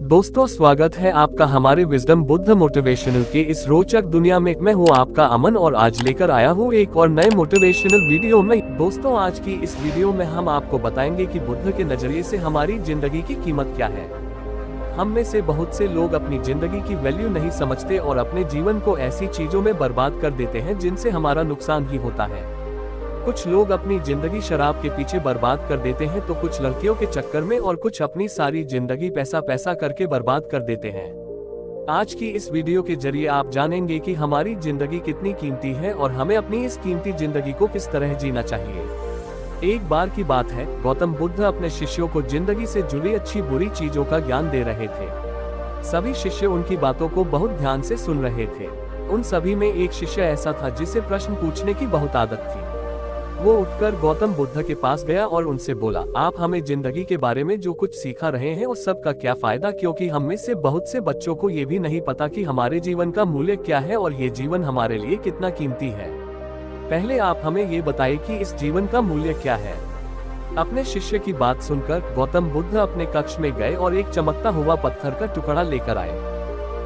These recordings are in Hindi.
दोस्तों, स्वागत है आपका हमारे विजडम बुद्ध मोटिवेशनल के इस रोचक दुनिया में। मैं हूँ आपका अमन और आज लेकर आया हूँ एक और नए मोटिवेशनल वीडियो में। दोस्तों, आज की इस वीडियो में हम आपको बताएंगे कि बुद्ध के नजरिए से हमारी जिंदगी की कीमत क्या है। हम में से बहुत से लोग अपनी जिंदगी की वैल्यू नहीं समझते और अपने जीवन को ऐसी चीजों में बर्बाद कर देते हैं जिनसे हमारा नुकसान ही होता है। कुछ लोग अपनी जिंदगी शराब के पीछे बर्बाद कर देते हैं तो कुछ लड़कियों के चक्कर में और कुछ अपनी सारी जिंदगी पैसा करके बर्बाद कर देते हैं। आज की इस वीडियो के जरिए आप जानेंगे कि हमारी जिंदगी कितनी कीमती है और हमें अपनी इस कीमती जिंदगी को किस तरह जीना चाहिए। एक बार की बात है, गौतम बुद्ध अपने शिष्यों को जिंदगी से जुड़ी अच्छी बुरी चीजों का ज्ञान दे रहे थे। सभी शिष्य उनकी बातों को बहुत ध्यान से सुन रहे थे। उन सभी में एक शिष्य ऐसा था जिसे प्रश्न पूछने की बहुत आदत थी। वो उठकर गौतम बुद्ध के पास गया और उनसे बोला, आप हमें जिंदगी के बारे में जो कुछ सिखा रहे हैं उस सब का क्या फायदा, क्योंकि हम में से बहुत से बच्चों को ये भी नहीं पता कि हमारे जीवन का मूल्य क्या है और ये जीवन हमारे लिए कितना कीमती है। पहले आप हमें ये बताइए कि इस जीवन का मूल्य क्या है। अपने शिष्य की बात सुनकर गौतम बुद्ध अपने कक्ष में गए और एक चमकता हुआ पत्थर का टुकड़ा लेकर आए।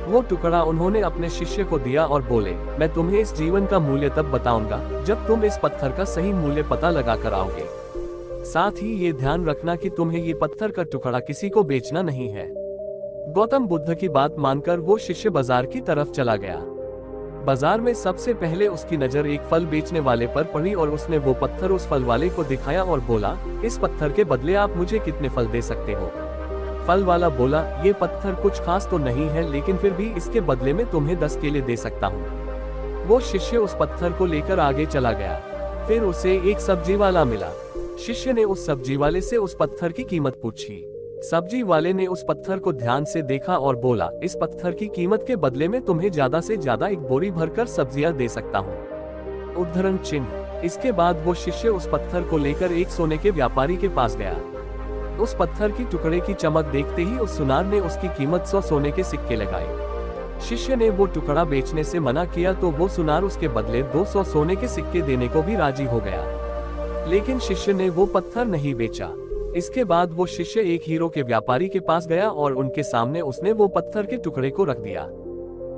वो टुकड़ा उन्होंने अपने शिष्य को दिया और बोले, मैं तुम्हें इस जीवन का मूल्य तब बताऊंगा जब तुम इस पत्थर का सही मूल्य पता लगा कर आओगे। साथ ही ये ध्यान रखना कि तुम्हें ये पत्थर का टुकड़ा किसी को बेचना नहीं है। गौतम बुद्ध की बात मानकर वो शिष्य बाजार की तरफ चला गया। बाजार में सबसे पहले उसकी नजर एक फल बेचने वाले पर पड़ी और उसने वो पत्थर उस फल वाले को दिखाया और बोला, इस पत्थर के बदले आप मुझे कितने फल दे सकते हो। फल वाला बोला, ये पत्थर कुछ खास तो नहीं है, लेकिन फिर भी इसके बदले में तुम्हें 10 केले दे सकता हूँ। वो शिष्य उस पत्थर को लेकर आगे चला गया। फिर उसे एक सब्जी वाला मिला। शिष्य ने उस सब्जी वाले से उस पत्थर की कीमत पूछी। सब्जी वाले ने उस पत्थर को ध्यान से देखा और बोला, इस पत्थर की कीमत के बदले में तुम्हें ज्यादा से ज्यादा एक बोरी भरकर सब्जियां दे सकता हूँ। उद्धरण चिन्ह। इसके बाद वो शिष्य उस पत्थर को लेकर एक सोने के व्यापारी के पास गया। उस पत्थर की टुकड़े की चमक देखते ही उस सुनार ने उसकी कीमत 100 सोने के सिक्के लगाए। शिष्य ने वो टुकड़ा बेचने से मना किया तो वो सुनार उसके बदले 200 सोने के सिक्के देने को भी राजी हो गया, लेकिन शिष्य ने वो पत्थर नहीं बेचा। इसके बाद वो शिष्य एक हीरो के व्यापारी के पास गया और उनके सामने उसने वो पत्थर के टुकड़े को रख दिया।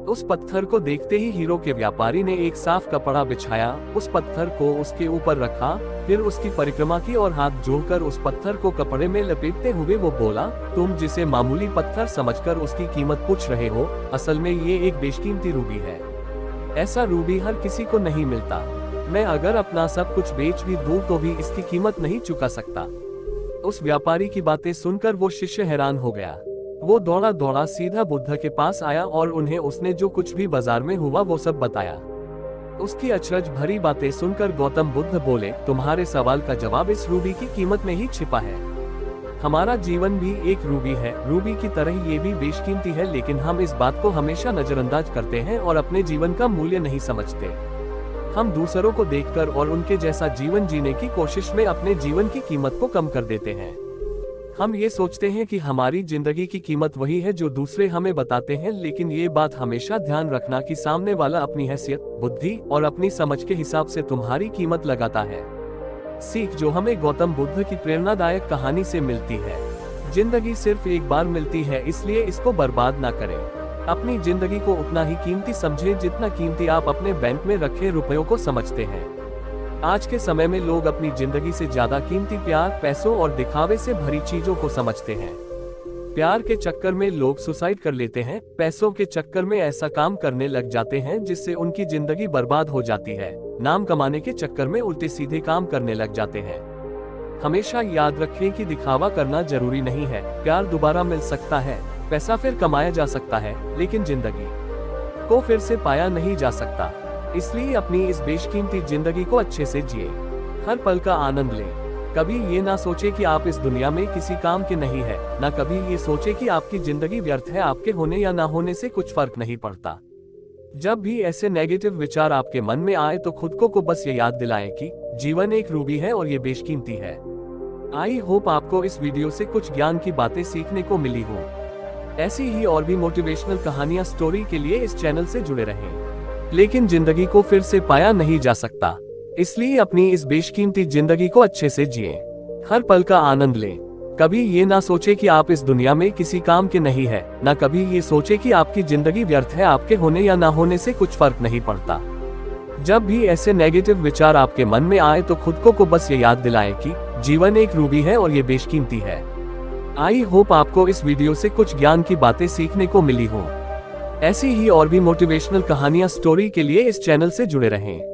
उस पत्थर को देखते ही हीरो के व्यापारी ने एक साफ कपड़ा बिछाया, उस पत्थर को उसके ऊपर रखा, फिर उसकी परिक्रमा की और हाथ जोड़कर उस पत्थर को कपड़े में लपेटते हुए वो बोला, तुम जिसे मामूली पत्थर समझकर उसकी कीमत पूछ रहे हो, असल में ये एक बेशकीमती रूबी है। ऐसा रूबी हर किसी को नहीं मिलता। मैं अगर अपना सब कुछ बेच भी दूं तो भी इसकी कीमत नहीं चुका सकता। उस व्यापारी की बातें सुनकर वो शिष्य हैरान हो गया। वो दौड़ा दौड़ा सीधा बुद्ध के पास आया और उन्हें उसने जो कुछ भी बाजार में हुआ वो सब बताया। उसकी अचरज भरी बातें सुनकर गौतम बुद्ध बोले, तुम्हारे सवाल का जवाब इस रूबी की कीमत में ही छिपा है। हमारा जीवन भी एक रूबी है। रूबी की तरह ये भी बेशकीमती है, लेकिन हम इस बात को हमेशा नजरअंदाज करते हैं और अपने जीवन का मूल्य नहीं समझते। हम दूसरों को देखकर और उनके जैसा जीवन जीने की कोशिश में अपने जीवन की कीमत को कम कर देते हैं। हम ये सोचते हैं कि हमारी जिंदगी की कीमत वही है जो दूसरे हमें बताते हैं, लेकिन ये बात हमेशा ध्यान रखना कि सामने वाला अपनी हैसियत, बुद्धि और अपनी समझ के हिसाब से तुम्हारी कीमत लगाता है। सीख जो हमें गौतम बुद्ध की प्रेरणादायक कहानी से मिलती है, जिंदगी सिर्फ एक बार मिलती है, इसलिए इसको बर्बाद ना करें। अपनी जिंदगी को उतना ही कीमती समझें जितना कीमती आप अपने बैंक में रखे रुपयों को समझते हैं। आज के समय में लोग अपनी जिंदगी से ज्यादा कीमती प्यार, पैसों और दिखावे से भरी चीजों को समझते हैं। प्यार के चक्कर में लोग सुसाइड कर लेते हैं, पैसों के चक्कर में ऐसा काम करने लग जाते हैं जिससे उनकी जिंदगी बर्बाद हो जाती है, नाम कमाने के चक्कर में उल्टे सीधे काम करने लग जाते हैं। हमेशा याद रखें कि दिखावा करना जरूरी नहीं है। प्यार दोबारा मिल सकता है, पैसा फिर कमाया जा सकता है, लेकिन जिंदगी को फिर से पाया नहीं जा सकता। इसलिए अपनी इस बेशकीमती जिंदगी को अच्छे से जिए, हर पल का आनंद लें। कभी ये ना सोचे कि आप इस दुनिया में किसी काम के नहीं है, ना कभी ये सोचे कि आपकी जिंदगी व्यर्थ है, आपके होने या ना होने से कुछ फर्क नहीं पड़ता। जब भी ऐसे नेगेटिव विचार आपके मन में आए तो खुद को बस ये याद दिलाएं कि जीवन एक रूबी है और ये बेशकीमती है। आई होप आपको इस वीडियो से कुछ ज्ञान की बातें सीखने को मिली हो। ऐसी ही और भी मोटिवेशनल कहानियां, स्टोरी के लिए इस चैनल से जुड़े रहें। लेकिन जिंदगी को फिर से पाया नहीं जा सकता, इसलिए अपनी इस बेशकीमती जिंदगी को अच्छे से जिएं, हर पल का आनंद लें। कभी ये ना सोचे कि आप इस दुनिया में किसी काम के नहीं है, ना कभी ये सोचे कि आपकी जिंदगी व्यर्थ है, आपके होने या ना होने से कुछ फर्क नहीं पड़ता। जब भी ऐसे नेगेटिव विचार आपके मन में आए तो खुद को बस ये याद दिलाएं कि जीवन एक रूबी है और ये बेशकीमती है। आई होप आपको इस वीडियो से कुछ ज्ञान की बातें सीखने को मिली हो। ऐसी ही और भी मोटिवेशनल कहानियां स्टोरी के लिए इस चैनल से जुड़े रहें।